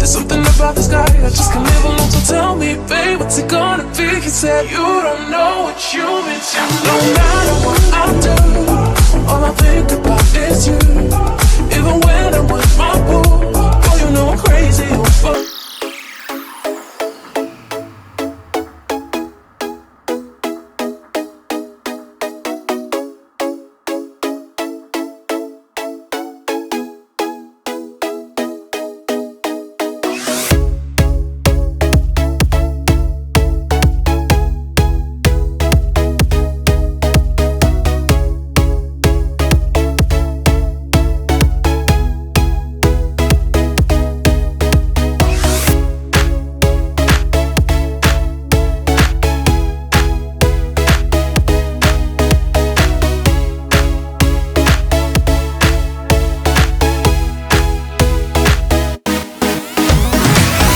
There's something about this guy I just can't live alone. So tell me, babe, what's it gonna be? He said, you don't know what you mean to me. No matter what I do, all I think about is you. Even when I'm with